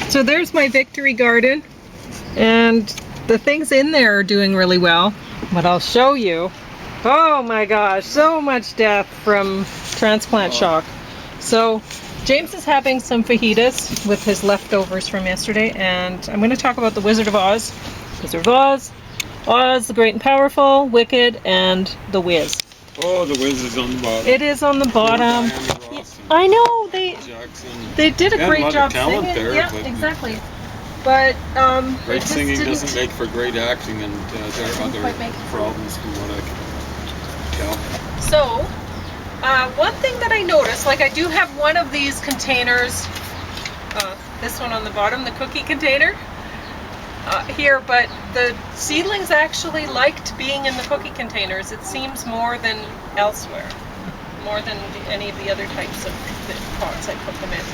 So there's my victory garden, and the things in there are doing really well, but I'll show you. Oh my gosh, so much death from transplant shock. So James is having some fajitas with his leftovers from yesterday, and I'm going to talk about the Wizard of Oz. Wizard of Oz, Oz the Great and Powerful, Wicked, and the Wiz. Oh, the Wiz is on the bottom. It is on the bottom. I know, they did a great job singing. There, yeah, exactly. But great singing doesn't make for great acting, and there are other problems from what I can tell. So, one thing that I noticed, like I do have one of these containers, this one on the bottom, the cookie container, here, but the seedlings actually liked being in the cookie containers. It seems more than elsewhere, more than any of the other types of pots I put them in.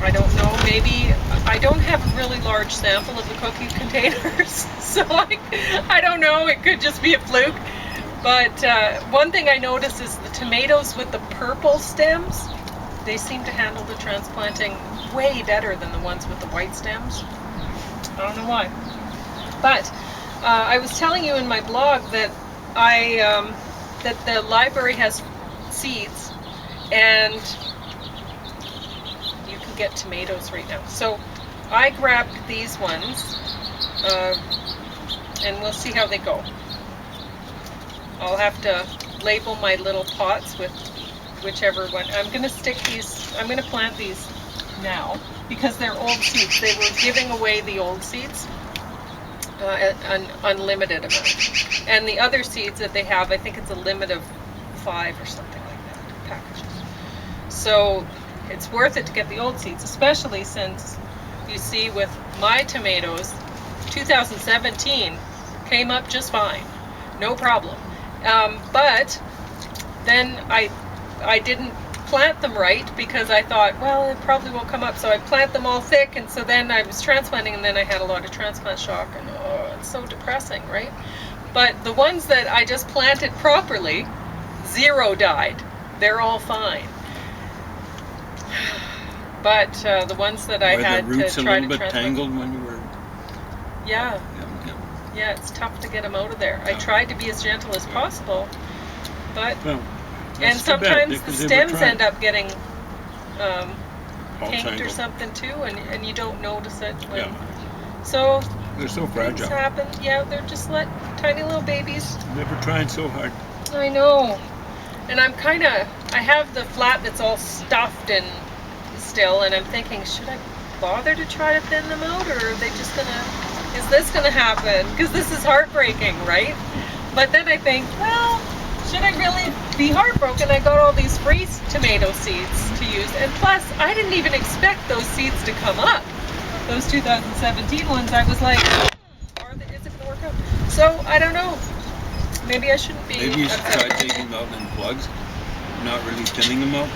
I don't know, maybe I don't have a really large sample of the cookie containers, so I don't know, it could just be a fluke. But one thing I noticed is the tomatoes with the purple stems, they seem to handle the transplanting way better than the ones with the white stems. I don't know why. But I was telling you in my blog that that the library has seeds, and you can get tomatoes right now. So I grabbed these ones, and we'll see how they go. I'll have to label my little pots with whichever one. I'm going to stick these, I'm going to plant these now because they're old seeds. They were giving away the old seeds, an unlimited amount. And the other seeds that they have, I think it's a limit of 5 or something like that, packages. So it's worth it to get the old seeds, especially since you see with my tomatoes, 2017 came up just fine, no problem. But then I didn't plant them right because I thought, well, it probably won't come up, so I plant them all thick, and so then I was transplanting, and then I had a lot of transplant shock, and oh, it's so depressing, right? But the ones that I just planted properly, 0 died. They're all fine. But the ones that I had to try to transplant. Were the roots a little bit tangled when you were? Yeah. Yeah, it's tough to get them out of there. I tried to be as gentle as possible, but and sometimes the stems end up getting kinked or something too, and you don't notice it when. So they're so fragile. Things happen. Yeah, they're just tiny little babies. Never trying so hard. I know, and I have the flat that's all stuffed and still, and I'm thinking, should I bother to try to thin them out, or are they just gonna? Is this going to happen? Because this is heartbreaking, right? But then I think, well, should I really be heartbroken? I got all these free tomato seeds to use. And plus, I didn't even expect those seeds to come up. Those 2017 ones, I was like, is it going to work out? So, I don't know. Maybe I shouldn't be. Maybe you should try taking them out in plugs, not really thinning them out.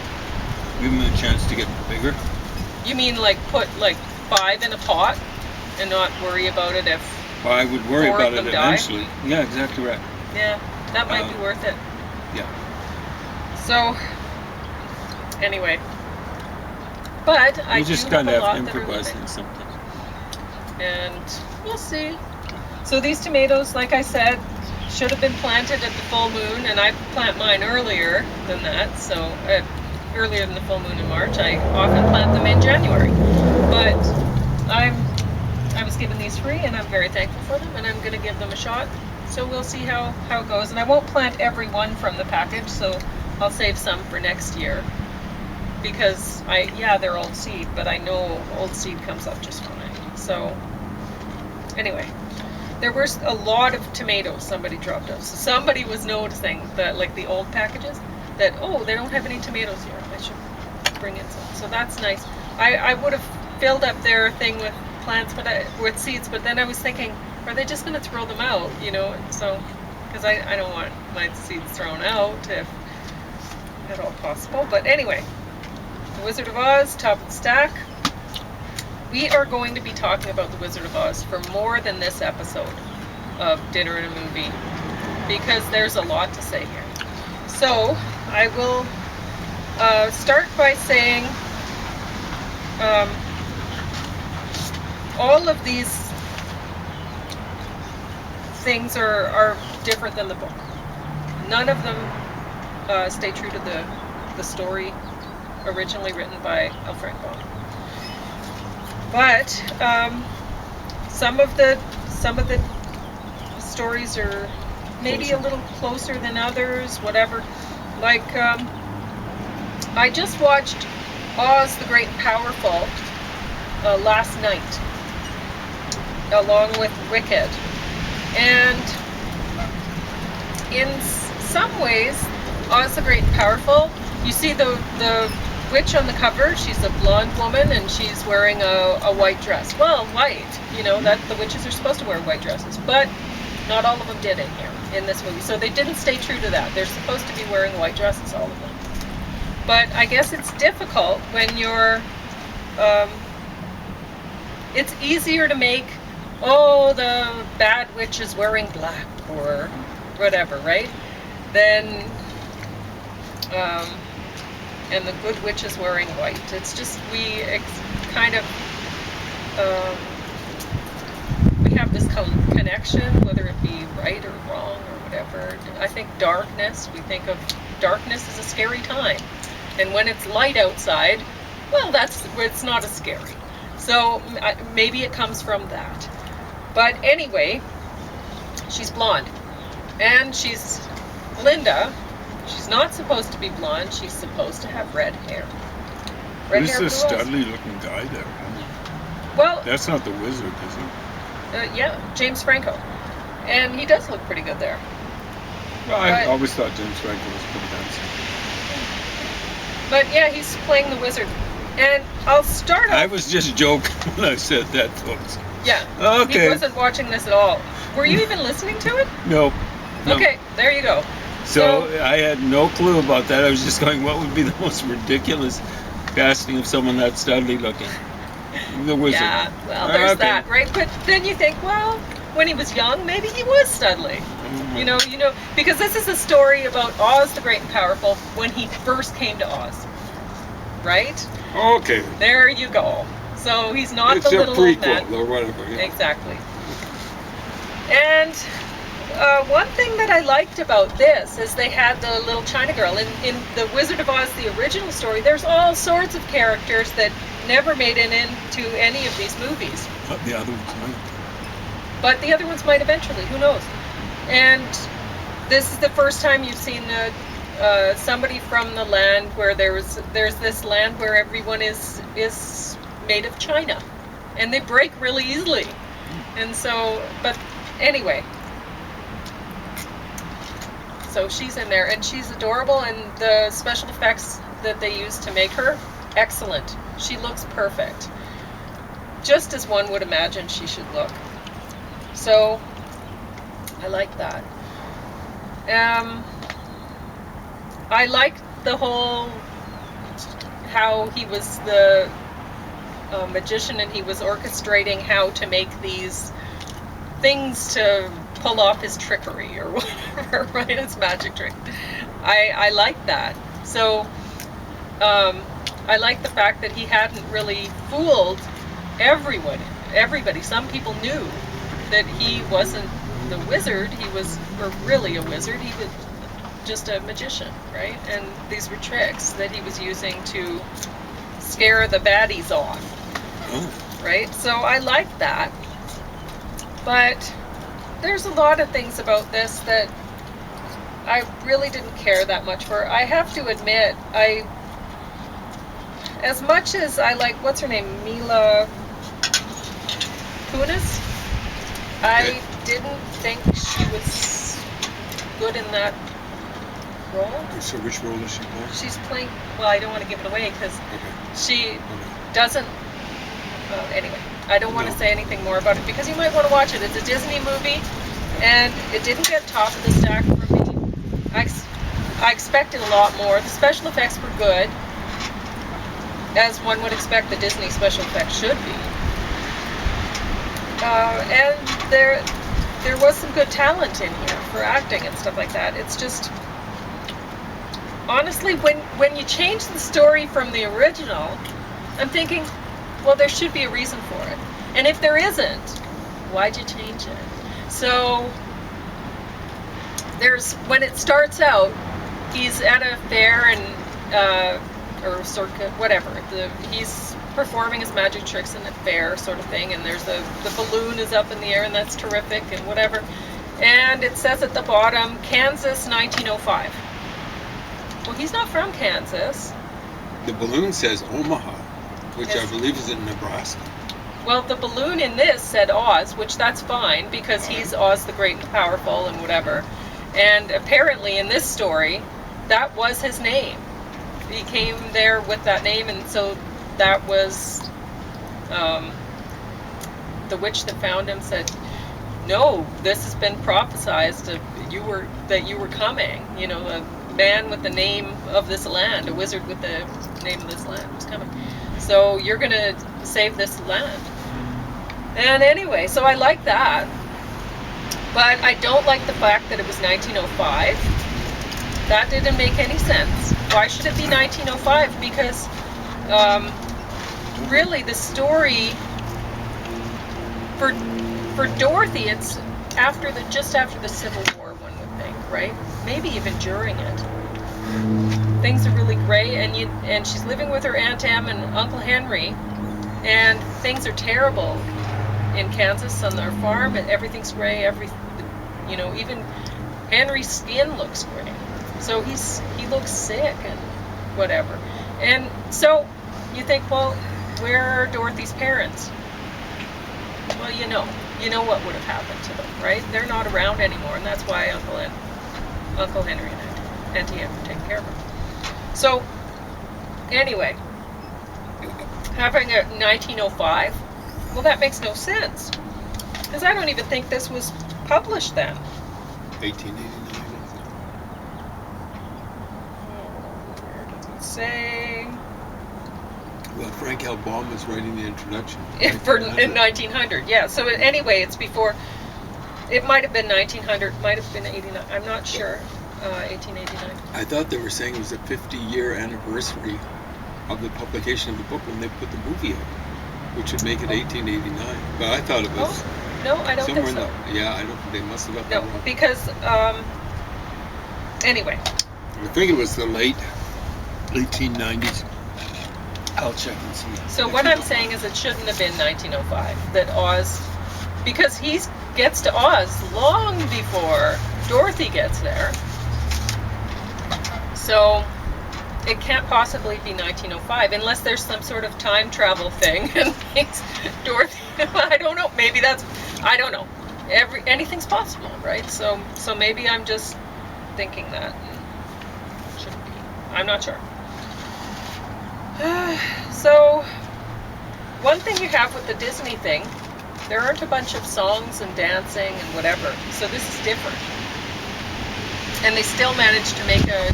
Give them a chance to get bigger. You mean like put like 5 in a pot? And not worry about it if well, I would worry about it eventually. Die. Yeah, exactly right. Yeah, that might be worth it. Yeah. So, anyway. But I just kind of have to improvise on something. And we'll see. So these tomatoes, like I said, should have been planted at the full moon, and I plant mine earlier than that. So, earlier than the full moon in March. I often plant them in January. But I was given these free, and I'm very thankful for them, and I'm going to give them a shot. So we'll see how it goes. And I won't plant every one from the package, so I'll save some for next year. Because they're old seed, but I know old seed comes up just fine. So anyway, there were a lot of tomatoes somebody dropped off. So somebody was noticing that, like the old packages, that, oh, they don't have any tomatoes here. I should bring in some. So that's nice. I would have filled up their thing with plants, with seeds, but then I was thinking, are they just going to throw them out, so, because I don't want my seeds thrown out if at all possible. But anyway, The Wizard of Oz, top of the stack. We are going to be talking about The Wizard of Oz for more than this episode of Dinner and a Movie, because there's a lot to say here. So I will start by saying all of these things are different than the book. None of them stay true to the story originally written by L. Frank Baum. But some of the stories are maybe a little closer than others, whatever. Like, I just watched Oz the Great and Powerful last night, along with Wicked. And in some ways, Oz the Great and Powerful, you see the witch on the cover, she's a blonde woman and she's wearing a white dress. Well, white, you know, that the witches are supposed to wear white dresses, but not all of them did in this movie. So they didn't stay true to that. They're supposed to be wearing white dresses, all of them. But I guess it's difficult when you're, it's easier to make, oh, the bad witch is wearing black or whatever, right? Then, and the good witch is wearing white. It's just, we have this connection, whether it be right or wrong or whatever. I think darkness, we think of darkness as a scary time. And when it's light outside, well, it's not as scary. So maybe it comes from that. But anyway, she's blonde. And she's Linda. She's not supposed to be blonde. She's supposed to have red hair. Who's this studly looking guy there? Well, that's not the wizard, is he? Yeah, James Franco. And he does look pretty good there. Well, I always thought James Franco was pretty handsome. But yeah, he's playing the wizard. And I'll start off... I was just joking when I said that, folks. Yeah. Okay. He wasn't watching this at all. Were you even listening to it? No. Okay, there you go. So I had no clue about that. I was just going, what would be the most ridiculous casting of someone that studly looking? The wizard. Yeah, well, there's that, right? But then you think, well, when he was young, maybe he was studly. Mm-hmm. You know, because this is a story about Oz the Great and Powerful when he first came to Oz, right? Okay. There you go. So he's not the little old man. It's a prequel or whatever. Yeah. Exactly. And one thing that I liked about this is they had the little China girl. In the Wizard of Oz, the original story, there's all sorts of characters that never made it into any of these movies. But the other ones might. But the other ones might eventually, who knows? And this is the first time you've seen somebody from the land where there's this land where everyone is made of china. And they break really easily. And so, but anyway. So she's in there and she's adorable, and the special effects that they used to make her, excellent. She looks perfect. Just as one would imagine she should look. So, I like that. I liked the whole, how he was the magician and he was orchestrating how to make these things to pull off his trickery or whatever, right? His magic trick. I like that. So, I like the fact that he hadn't really fooled everybody. Some people knew that he wasn't the wizard. He was really a wizard. He was just a magician, right? And these were tricks that he was using to scare the baddies off, right? So I like that. But there's a lot of things about this that I really didn't care that much for. I have to admit, as much as I like, what's her name, Mila Kunis, I didn't think she was good in that role. So which role is she playing? She's playing, well, I don't want to give it away because she doesn't, anyway, I don't want to say anything more about it because you might want to watch it. It's a Disney movie and it didn't get top of the stack for me. I expected a lot more. The special effects were good, as one would expect the Disney special effects should be. And there was some good talent in here for acting and stuff like that. It's just, honestly, when you change the story from the original, I'm thinking, well, there should be a reason for it. And if there isn't, why'd you change it? So when it starts out, he's at a fair and or circuit, whatever. He's performing his magic tricks in a fair sort of thing, and there's the balloon is up in the air, and that's terrific and whatever. And it says at the bottom, Kansas, 1905. Well, he's not from Kansas. The balloon says Omaha, which Yes. I believe is in Nebraska. Well, the balloon in this said Oz, which that's fine because he's Oz the Great and Powerful and whatever. And apparently in this story, that was his name. He came there with that name, and so that was the witch that found him said, "No, this has been prophesized that you were coming. You know, a man with the name of this land, a wizard with the name of this land was coming. So you're gonna save this land." And anyway, so I like that, but I don't like the fact that it was 1905. That didn't make any sense. Why should it be 1905? Because really the story for Dorothy, it's just after the Civil War, one would think, right? Maybe even during it. Things are really gray, and she's living with her Aunt Em and Uncle Henry, and things are terrible in Kansas on their farm, and everything's gray. Even Henry's skin looks gray. So he looks sick and whatever. And so you think, well, where are Dorothy's parents? Well, you know what would have happened to them, right? They're not around anymore, and that's why Uncle Henry and Auntie Anne were taking care of her. So anyway, having a 1905, well, that makes no sense, because I don't even think this was published then. 1889. Where does it say? Well, Frank L. Baum was writing the introduction. In 1900, yeah. So anyway, it's before. It might have been 1900, might have been 89. I'm not sure. 1889. I thought they were saying it was the 50-year anniversary of the publication of the book when they put the movie out, which would make it 1889. But I thought it was No, I don't think somewhere so. in the. Yeah, I don't. They must have got No, that wrong. because anyway. I think it was the late 1890s. I'll check and see. So what I'm saying is it shouldn't have been 1905 that Oz, because he gets to Oz long before Dorothy gets there. So it can't possibly be 1905 unless there's some sort of time travel thing and makes Dorothy. I don't know. Maybe I don't know. Anything's possible, right? So maybe I'm just thinking that it shouldn't be. I'm not sure. So, one thing you have with the Disney thing, there aren't a bunch of songs and dancing and whatever, so this is different. And they still managed to make a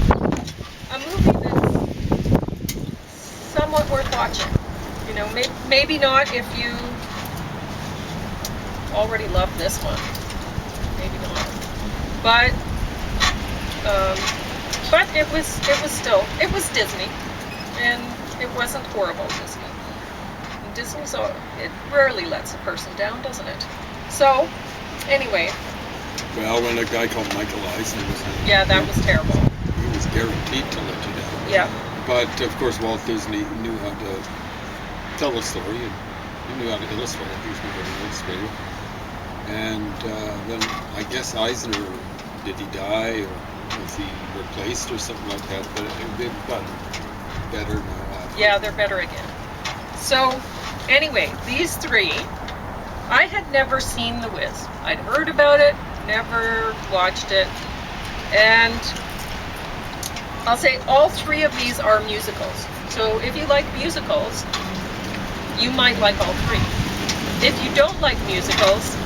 movie that's somewhat worth watching. You know, maybe not if you already love this one. Maybe not. But it was Disney, and it wasn't horrible Disney. And Disney's, it rarely lets a person down, doesn't it? So, anyway. Well, when a guy called Michael Eisner was in it, Yeah, that was terrible. he was guaranteed to let you down. Yeah. But of course, Walt Disney knew how to tell a story, and he knew how to illustrate it. He was a good illustrator. And then I guess Eisner, did he die or was he replaced or something like that? But they've gotten better now. Yeah, they're better again. So, anyway, these three, I had never seen The Wiz. I'd heard about it, never watched it, and I'll say all three of these are musicals. So if you like musicals, you might like all three. If you don't like musicals,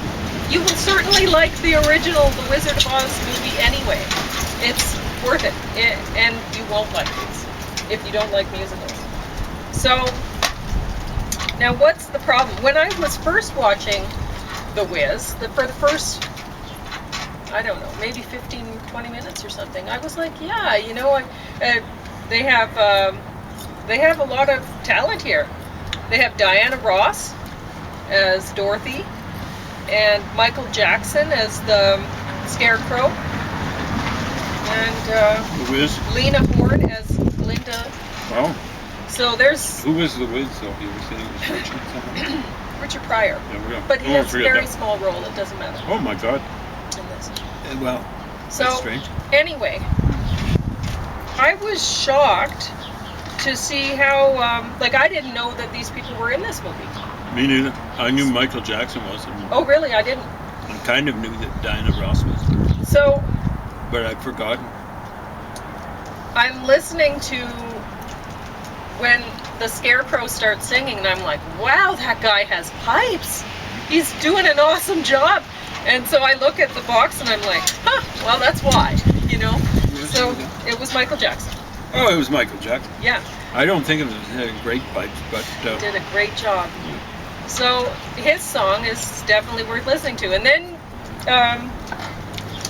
you will certainly like the original The Wizard of Oz movie anyway. It's worth it, and you won't like these if you don't like musicals. So, now what's the problem? When I was first watching The Wiz, for the first, I don't know, maybe 15, 20 minutes or something, I was like, yeah, you know, they have a lot of talent here. They have Diana Ross, as Dorothy, and Michael Jackson as the Scarecrow, and The Wiz. Lena Horne as Glinda. Oh, So there's who was the Wiz? So you were saying it was Richard someone? Richard Pryor, There we go. but he Oh, has a forget very that. small role. It doesn't matter Oh my God. in this. Well, So that's strange. anyway, I was shocked to see how, like, I didn't know that these people were in this movie. Me neither. I knew Michael Jackson was, and Oh, really? I didn't. I kind of knew that Diana Ross was, So but I'd forgotten. I'm listening to when the Scarecrow starts singing, and I'm like, wow, that guy has pipes. He's doing an awesome job. And so I look at the box, and I'm like, huh, well, that's why, you know? So it was Michael Jackson. Oh, it was Michael Jackson. Yeah, I don't think it was great pipes, but did a great job. So his song is definitely worth listening to. And then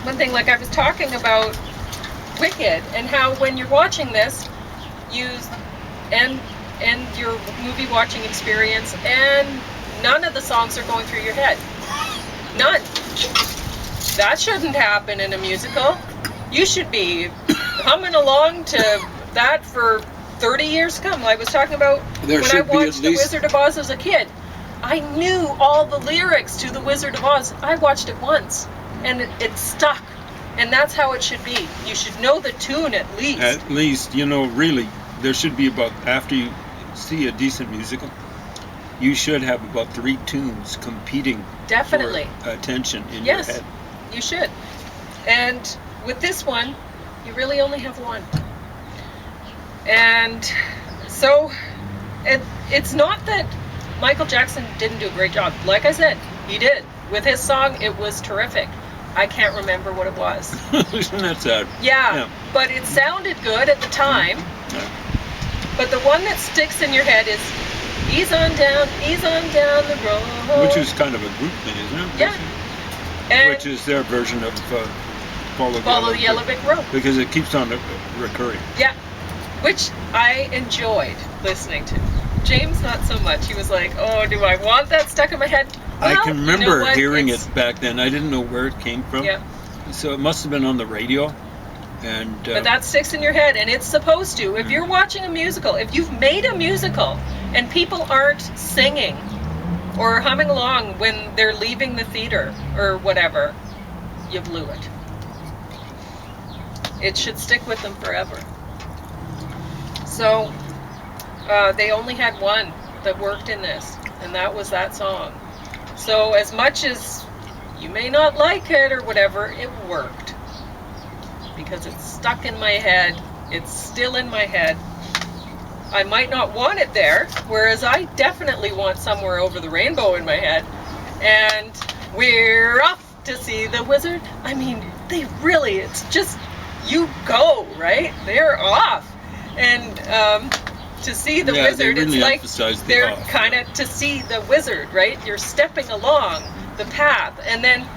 one thing, like I was talking about Wicked, and how when you're watching this, you end your movie watching experience, and none of the songs are going through your head. None. That shouldn't happen in a musical. You should be humming along to that for 30 years to come. I was talking about There when I should be at watched The least- Wizard of Oz as a kid. I knew all the lyrics to The Wizard of Oz. I watched it once, and it stuck. And that's how it should be. You should know the tune at least. at least, you know, really, there should be about, after you see a decent musical, you should have about 3 tunes competing Definitely. for attention in Yes. your head. You should. And with this one, you really only have one. And so it's not that Michael Jackson didn't do a great job. Like I said, he did. With his song, it was terrific. I can't remember what it was. Isn't that sad? Yeah, but it sounded good at the time. Yeah. But the one that sticks in your head is ease on down the road. Which is kind of a group thing, isn't it? Yeah. And Which is their version of Follow Follow the Yellow Brick Road. Because it keeps on recurring. Yeah, which I enjoyed listening to. James, not so much. He was like, oh, do I want that stuck in my head? I Well, can you know remember what? hearing It's- it back then. I didn't know where it came from. Yeah, So it must have been on the radio. And but that sticks in your head, and it's supposed to. If you're watching a musical, if you've made a musical, and people aren't singing or humming along when they're leaving the theater or whatever, you blew it. It should stick with them forever. So they only had one that worked in this, and that was that song. So as much as you may not like it or whatever, it worked. Because it's stuck in my head. It's still in my head. I might not want it there, whereas I definitely want Somewhere Over the Rainbow in my head. And we're off to see the wizard. I mean, they really, it's just, you go, right? They're off. And to see the Yeah, they wizard, really it's like emphasize the they're off. kind of to see the wizard, right? You're stepping along the path, and then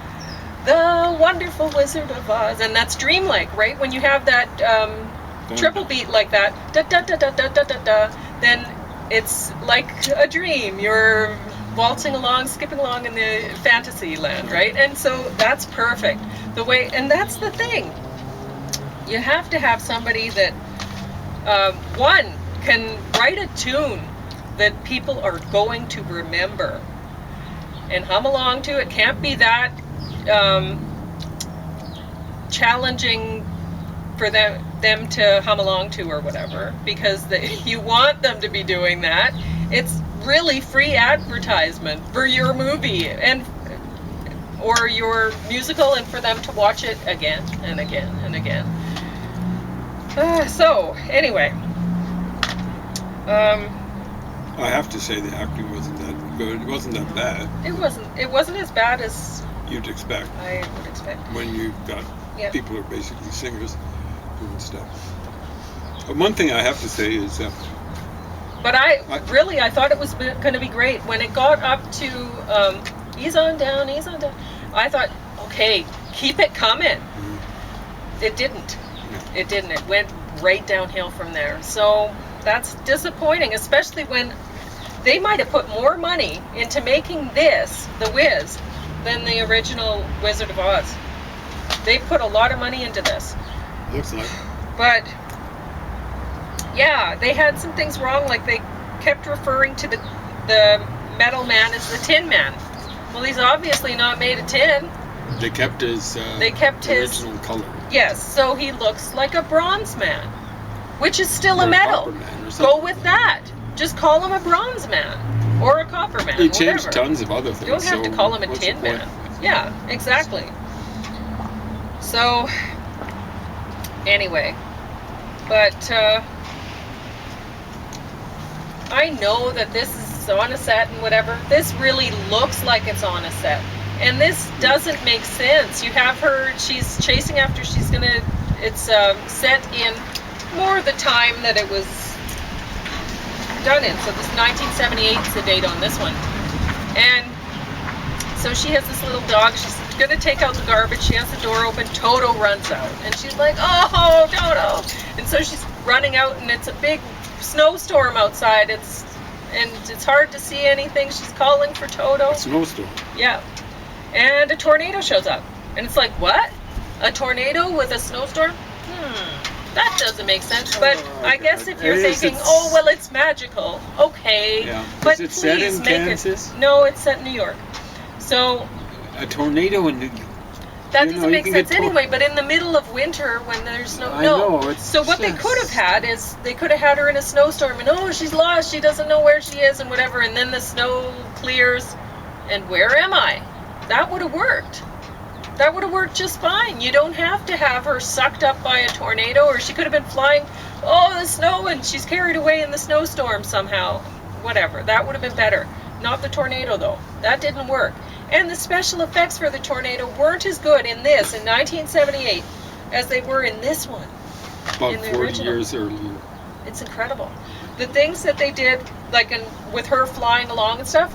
the wonderful Wizard of Oz, and that's dreamlike, right? When you have that triple beat like that, da da da da da da da da, then it's like a dream. You're waltzing along, skipping along in the fantasy land, right? And so that's perfect. The way, and that's the thing. You have to have somebody that one can write a tune that people are going to remember and hum along to. It can't be that challenging for them to hum along to or whatever, because you want them to be doing that. It's really free advertisement for your movie and or your musical, and for them to watch it again and again and again. So anyway, I have to say the acting wasn't that good. It wasn't that bad. it wasn't as bad as You'd expect I would expect. when you've got Yep. people who are basically singers doing stuff. But one thing I have to say is But I thought it was going to be great when it got up to ease on down. I thought, okay, keep it coming. It didn't. Yeah. It didn't. It went right downhill from there. So that's disappointing, especially when they might have put more money into making this, The Wiz, than the original Wizard of Oz. They put a lot of money into this. Looks like. But yeah, they had some things wrong, like they kept referring to the metal man as the Tin Man. Well, he's obviously not made of tin. They kept his original color. Yes, so he looks like a bronze man, which is still Or a metal. copper man or Go something. with that. Just call him a bronze man or a copper man. They changed whatever. tons of other things. You don't have to so call him a what's the tin point? man. Yeah, exactly. So, anyway, but I know that this is on a set and whatever. This really looks like it's on a set. And this doesn't make sense. You have her, she's chasing after, it's set in more the time that it was done in. So this 1978 is the date on this one. And so she has this little dog. She's gonna take out the garbage. She has the door open. Toto runs out, and she's like, "Oh, Toto!" And so she's running out, and it's a big snowstorm outside. It's hard to see anything. She's calling for Toto. A snowstorm. Yeah, and a tornado shows up, and it's like, what? A tornado with a snowstorm? That doesn't make sense. But I guess if you're thinking, oh well, it's magical. Okay, Yeah. but Is it set please in make Kansas? it. No, it's set in New York. So A tornado in New York. that You know, doesn't you make can sense get anyway. But in the middle of winter, when there's no, I know, it's So what they just- could have had is they could have had her in a snowstorm, and oh, she's lost. She doesn't know where she is, and whatever. And then the snow clears, and where am I? That would have worked. That would have worked just fine. You don't have to have her sucked up by a tornado, or she could have been flying, the snow, and she's carried away in the snowstorm somehow. Whatever. That would have been better. Not the tornado, though. That didn't work. And the special effects for the tornado weren't as good in this, in 1978, as they were in this one. About in the 40 original. years earlier. It's incredible. The things that they did, like with her flying along and stuff,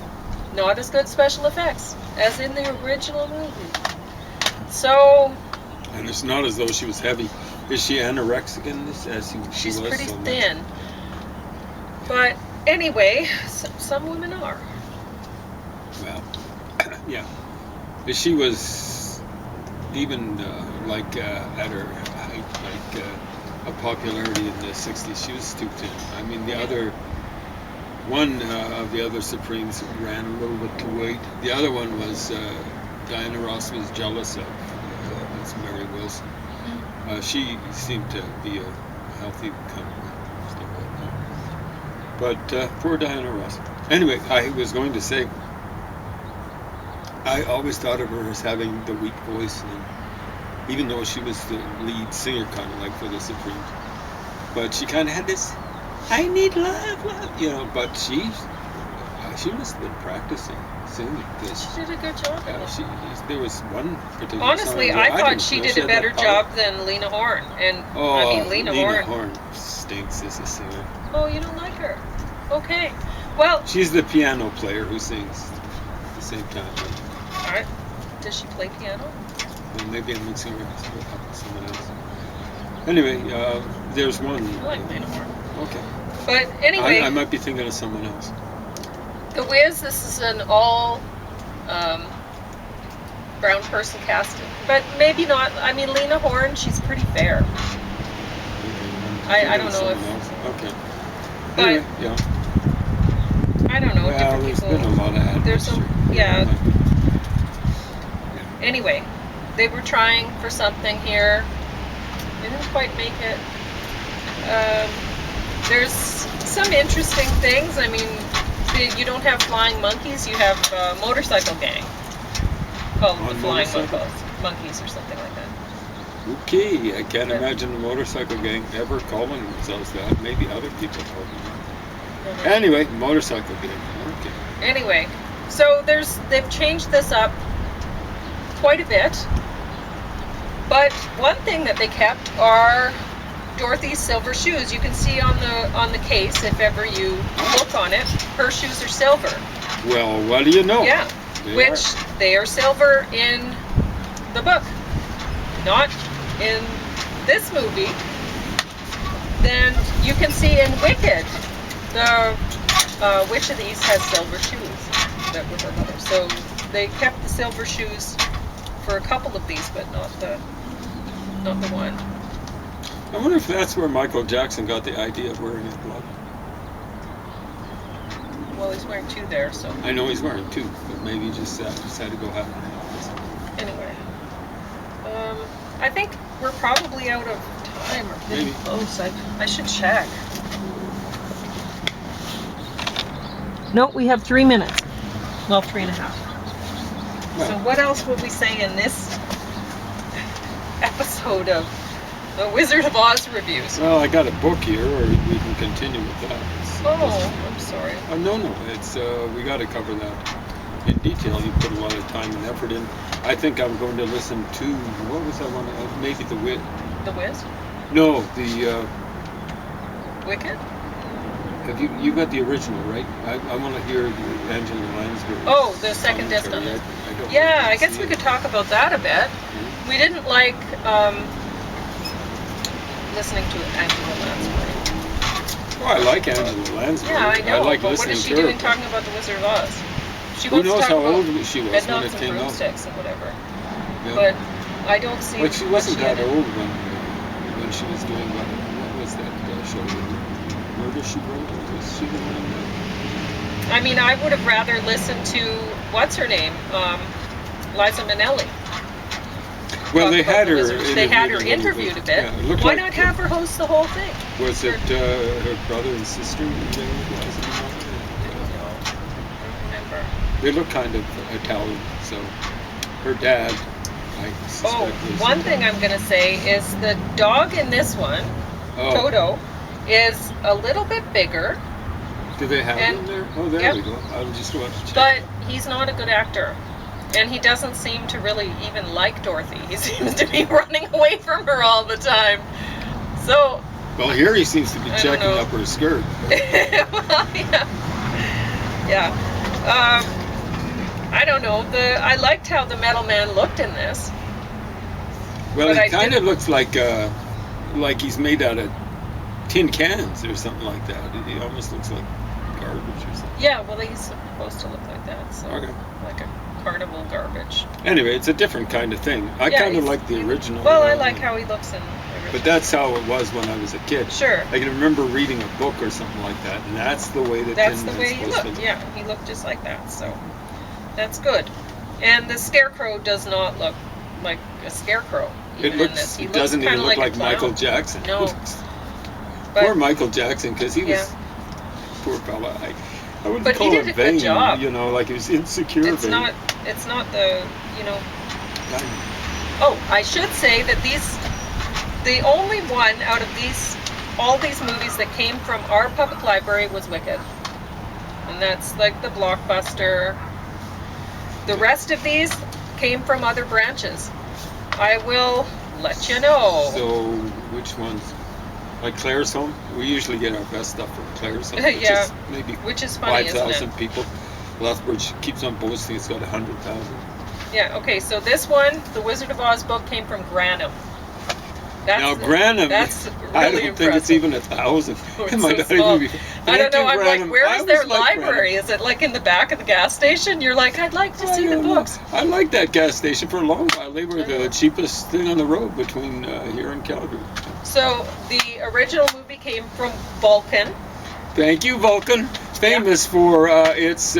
not as good special effects as in the original movie. So And it's not as though she was heavy. Is she anorexic in this? As she she's was pretty so much? thin. But anyway, some women are. Well, yeah. She was even at her height, a popularity in the 60s. She was too thin. I mean, one of the other Supremes ran a little bit too weight. The other one was Diana Ross was jealous of. That's Mary Wilson. She seemed to be a healthy kind of stuff like that. But poor Diana Ross. Anyway, I was going to say, I always thought of her as having the weak voice, and even though she was the lead singer, kind of like for the Supremes, but she kind of had this, I need love, but she must have been practicing singing this. She did a good job. Yeah, there was one particular Honestly, song I that thought didn't she know did a had better that job power. than Lena Horne. And Oh, I mean, Lena Horne stinks as a singer. Oh, you don't like her? Okay. Well, She's the piano player who sings at the same time. alright. Does she play piano? Well, maybe I'm mixing her up with someone else. Anyway, there's one. I like Lena Horne. Okay. But anyway, I might be thinking of someone else. The Wiz, this is an all brown person casting. But maybe not. I mean, Lena Horne, she's pretty fair. I don't know if- Okay. But- Anyway, yeah. I don't know. Well, different there's people. been a lot of There's admixture. yeah. Anyway, they were trying for something here. They didn't quite make it. There's some interesting things. I mean, you don't have flying monkeys. You have a motorcycle gang called the On Flying motorcycle? Monkeys or something like that. Okay, I can't Yeah. imagine a motorcycle gang ever calling themselves that. Maybe other people call them Mhm. that. Anyway, motorcycle gang. Okay. Anyway, so they've changed this up quite a bit. But one thing that they kept are Dorothy's silver shoes. You can see on the case, if ever you look on it, her shoes are silver. Well, what do you know? Yeah, They which they are silver in the book, not in this movie. Then you can see in Wicked, the which of these has silver shoes that were her mother. So they kept the silver shoes for a couple of these, but not the one. I wonder if that's where Michael Jackson got the idea of wearing his glove. Well, he's wearing two there, so I know he's wearing two, but maybe he just had to go have one in the office. anyway. I think we're probably out of time or getting Maybe. close. I should check. No, we have 3 minutes. Well, 3.5. So Well, what else would we say in this episode of the Wizard of Oz reviews? well, I got a book here, or we can continue with that. Oh, I'm sorry. No, it's we got to cover that in detail. You put a lot of time and effort in. I think I'm going to listen to what was that one? Maybe the Wit. The Wiz? No, the. Wicked? Have you got the original, right? I want to hear Angela Lansbury. Oh, the second disc on it. Yeah, I guess we could talk about that a bit. Mm-hmm. We didn't like listening to Angela Lansbury. Oh, I like Angela Lansbury. Yeah, I know, like but what listening is she to her. doing talking about the Wizard of Oz? She Who wants to knows talk how about old she was when head-knocks it and came out? broomsticks and whatever. Yeah. But I don't see. But she what wasn't that had in- old when she was doing what was that show? Murder, She Wrote? Was she the one? I mean, I would have rather listened to what's her name, Liza Minnelli. Well, they talk about had the her. wizards. They had her little interviewed a bit. Yeah, it looked Why like not have her host the whole thing? Was it her brother and sister? I don't know. I don't remember. They look kind of Italian, so her dad, I suspect. Oh, was one thing I'm going to say is the dog in this one, Toto, is a little bit bigger, Do they have and- him there? Oh, there yep. we go. I was just want to check. but he's not a good actor. And he doesn't seem to really even like Dorothy. He seems to be running away from her all the time. So, Well, here he seems to be I don't checking know. up her skirt. well, yeah. I don't know. I liked how the metal man looked in this. Well, But I he kind didn't- of looks like he's made out of tin cans or something like that. He almost looks like garbage or something. Yeah, well, he's supposed to look like that. So, Okay. like a carnival garbage. Anyway, it's a different kind of thing. I Yeah, kind of he's- like the original. Well, I like how he looks in the But original. that's how it was when I was a kid. Sure. I can remember reading a book or something like that, and that's the way that That's Tin the Man's way he supposed to looked. look. Yeah, he looked just like that. So, that's good. And the scarecrow does not look like a scarecrow. It Even in this. He looks doesn't even kinda look a like clown. Michael Jackson. No. Poor But, Michael Jackson, because he was Yeah. poor fella. I wouldn't But he call did him a good vain, job. you know, like he was insecure. it's vain. not the, Oh, I should say that the only one out of all these movies that came from our public library was Wicked. And that's like the blockbuster. The rest of these came from other branches. I will let you know. So, which ones? Like Claire's Home? We usually get our best stuff from Claire's Home, which Yeah. is maybe Which is funny, isn't 5,000 it? people. Lethbridge keeps on boasting it's got 100,000. Yeah, okay, so this one, the Wizard of Oz book, came from Granham. Now, Granham, That's really I don't think it's impressive. even 1,000. Oh, It it's might so not small. even be. I don't Thank you, know. I'm Granham. like, where I is their always liked library? Granham. Is it like in the back of the gas station? You're like, I'd like to I see the don't know. books. I liked that gas station for a long while. They were I know. the cheapest thing on the road between here and Calgary. So the original movie came from Vulcan. Thank you, Vulcan. Famous for its